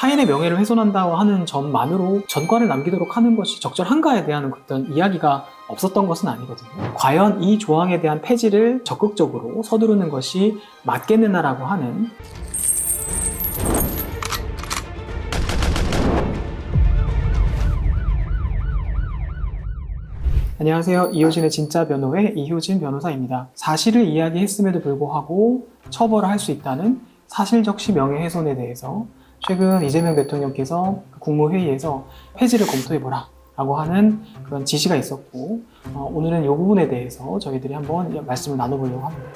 타인의 명예를 훼손한다고 하는 점만으로 전과를 남기도록 하는 것이 적절한가에 대한 어떤 이야기가 없었던 것은 아니거든요. 과연 이 조항에 대한 폐지를 적극적으로 서두르는 것이 맞겠느냐라고 하는 안녕하세요. 이효진의 진짜 변호의 이효진 변호사입니다. 사실을 이야기했음에도 불구하고 처벌을 할 수 있다는 사실적시 명예훼손에 대해서 최근 이재명 대통령께서 국무회의에서 폐지를 검토해보라 라고 하는 그런 지시가 있었고 오늘은 이 부분에 대해서 저희들이 한번 말씀을 나눠보려고 합니다.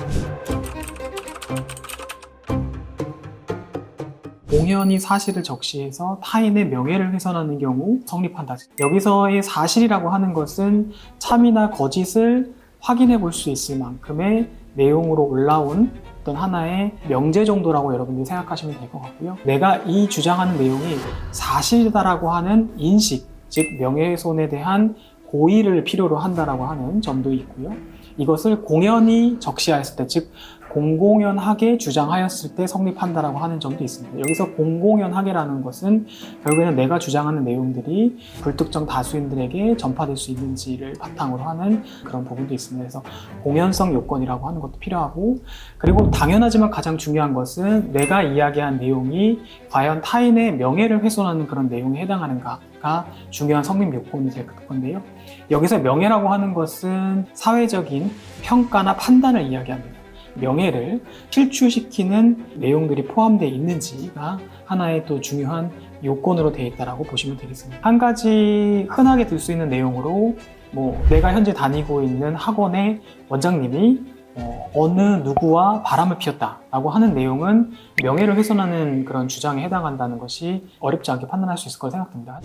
공연히 사실을 적시해서 타인의 명예를 훼손하는 경우 성립한다. 여기서의 사실이라고 하는 것은 참이나 거짓을 확인해 볼 수 있을 만큼의 내용으로 올라온 어떤 하나의 명제 정도라고 여러분들이 생각하시면 될 것 같고요. 내가 이 주장하는 내용이 사실이다라고 하는 인식, 즉 명예훼손에 대한 고의를 필요로 한다라고 하는 점도 있고요. 이것을 공연히 적시하였을 때, 즉 공공연하게 주장하였을 때 성립한다라고 하는 점도 있습니다. 여기서 공공연하게라는 것은 결국에는 내가 주장하는 내용들이 불특정 다수인들에게 전파될 수 있는지를 바탕으로 하는 그런 부분도 있습니다. 그래서 공연성 요건이라고 하는 것도 필요하고, 그리고 당연하지만 가장 중요한 것은 내가 이야기한 내용이 과연 타인의 명예를 훼손하는 그런 내용에 해당하는가가 중요한 성립 요건이 될 건데요. 여기서 명예라고 하는 것은 사회적인 평가나 판단을 이야기합니다. 명예를 실추시키는 내용들이 포함되어 있는지가 하나의 또 중요한 요건으로 되어 있다고 보시면 되겠습니다. 한 가지 흔하게 들 수 있는 내용으로 내가 현재 다니고 있는 학원의 원장님이 어느 누구와 바람을 피웠다라고 하는 내용은 명예를 훼손하는 그런 주장에 해당한다는 것이 어렵지 않게 판단할 수 있을 거라 생각됩니다.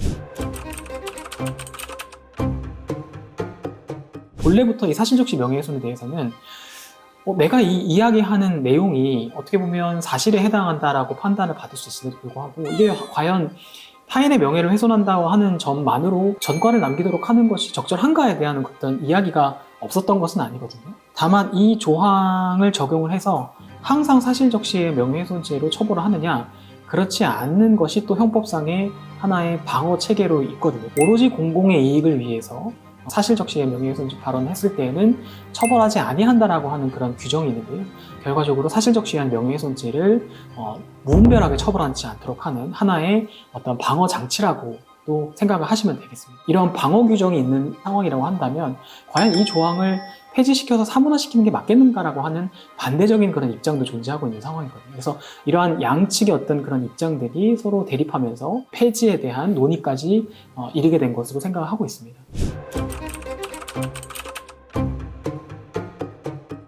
본래부터 이 사실적시 명예훼손에 대해서는 내가 이 이야기하는 내용이 어떻게 보면 사실에 해당한다라고 판단을 받을 수 있음에도 불구하고 이게 과연 타인의 명예를 훼손한다고 하는 점만으로 전과를 남기도록 하는 것이 적절한가에 대한 어떤 이야기가 없었던 것은 아니거든요. 다만 이 조항을 적용을 해서 항상 사실적시의 명예훼손죄로 처벌을 하느냐, 그렇지 않는 것이 또 형법상의 하나의 방어 체계로 있거든요. 오로지 공공의 이익을 위해서 사실적시의 명예훼손 발언을 했을 때에는 처벌하지 아니한다라고 하는 그런 규정이 있는데요. 결과적으로 사실적시한 명예훼손죄를 무분별하게 처벌하지 않도록 하는 하나의 어떤 방어 장치라고 또 생각을 하시면 되겠습니다. 이런 방어 규정이 있는 상황이라고 한다면 과연 이 조항을 폐지시켜서 사문화시키는 게 맞겠는가라고 하는 반대적인 그런 입장도 존재하고 있는 상황이거든요. 그래서 이러한 양측의 어떤 그런 입장들이 서로 대립하면서 폐지에 대한 논의까지 이르게 된 것으로 생각을 하고 있습니다.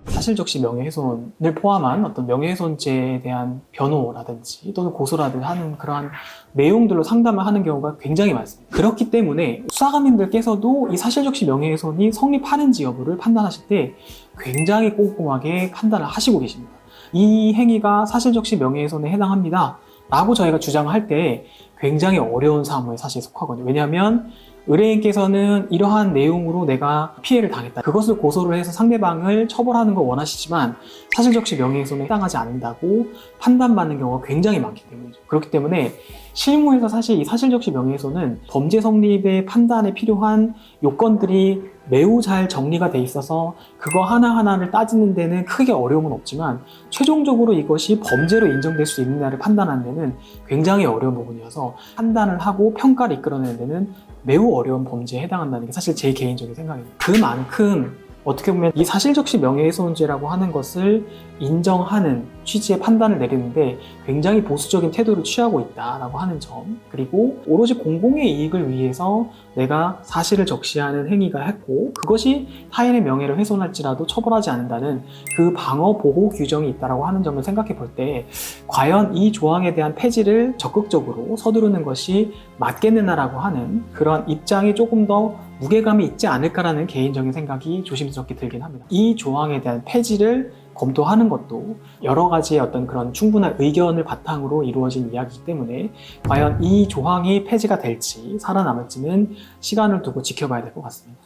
사실적시 명예훼손을 포함한 어떤 명예훼손죄에 대한 변호라든지 또는 고소라든지 하는 그러한 내용들로 상담을 하는 경우가 굉장히 많습니다. 그렇기 때문에 수사관님들께서도 이 사실적시 명예훼손이 성립하는지 여부를 판단하실 때 굉장히 꼼꼼하게 판단을 하시고 계십니다. 이 행위가 사실적시 명예훼손에 해당합니다 라고 저희가 주장할 때 굉장히 어려운 사무에 사실 속하거든요. 왜냐하면 의뢰인께서는 이러한 내용으로 내가 피해를 당했다, 그것을 고소를 해서 상대방을 처벌하는 걸 원하시지만 사실적시 명예훼손에 해당하지 않는다고 판단받는 경우가 굉장히 많기 때문이죠. 그렇기 때문에 실무에서 사실 이 사실적시 명예훼손은 범죄 성립의 판단에 필요한 요건들이 매우 잘 정리가 돼 있어서 그거 하나하나를 따지는 데는 크게 어려움은 없지만 최종적으로 이것이 범죄로 인정될 수 있느냐를 판단하는 데는 굉장히 어려운 부분이어서 판단을 하고 평가를 이끌어내는 데는 매우 어려운 범죄에 해당한다는 게 사실 제 개인적인 생각입니다. 그만큼 어떻게 보면 이 사실적시 명예훼손죄라고 하는 것을 인정하는 취지의 판단을 내리는데 굉장히 보수적인 태도를 취하고 있다라고 하는 점, 그리고 오로지 공공의 이익을 위해서 내가 사실을 적시하는 행위가 했고 그것이 타인의 명예를 훼손할지라도 처벌하지 않는다는 그 방어 보호 규정이 있다라고 하는 점을 생각해 볼 때 과연 이 조항에 대한 폐지를 적극적으로 서두르는 것이 맞겠느냐라고 하는 그런 입장이 조금 더 무게감이 있지 않을까라는 개인적인 생각이 조심스럽게 들긴 합니다. 이 조항에 대한 폐지를 검토하는 것도 여러 가지의 어떤 그런 충분한 의견을 바탕으로 이루어진 이야기이기 때문에 과연 이 조항이 폐지가 될지 살아남을지는 시간을 두고 지켜봐야 될 것 같습니다.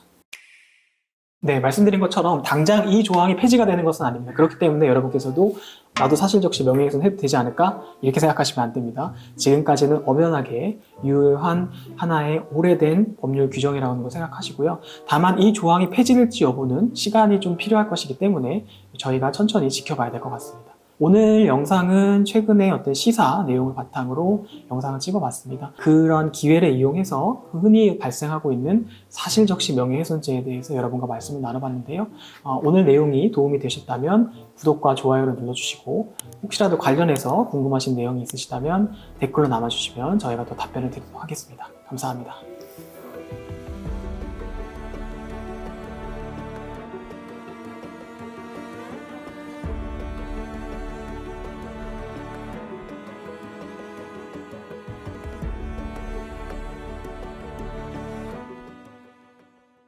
네, 말씀드린 것처럼 당장 이 조항이 폐지가 되는 것은 아닙니다. 그렇기 때문에 여러분께서도 나도 사실적시 명예훼손 해도 되지 않을까? 이렇게 생각하시면 안 됩니다. 지금까지는 엄연하게 유효한 하나의 오래된 법률 규정이라는 걸 생각하시고요. 다만 이 조항이 폐지될지 여부는 시간이 좀 필요할 것이기 때문에 저희가 천천히 지켜봐야 될 것 같습니다. 오늘 영상은 최근의 어떤 시사 내용을 바탕으로 영상을 찍어봤습니다. 그런 기회를 이용해서 흔히 발생하고 있는 사실적시 명예훼손죄에 대해서 여러분과 말씀을 나눠봤는데요. 오늘 내용이 도움이 되셨다면 구독과 좋아요를 눌러주시고 혹시라도 관련해서 궁금하신 내용이 있으시다면 댓글로 남아주시면 저희가 또 답변을 드리도록 하겠습니다. 감사합니다.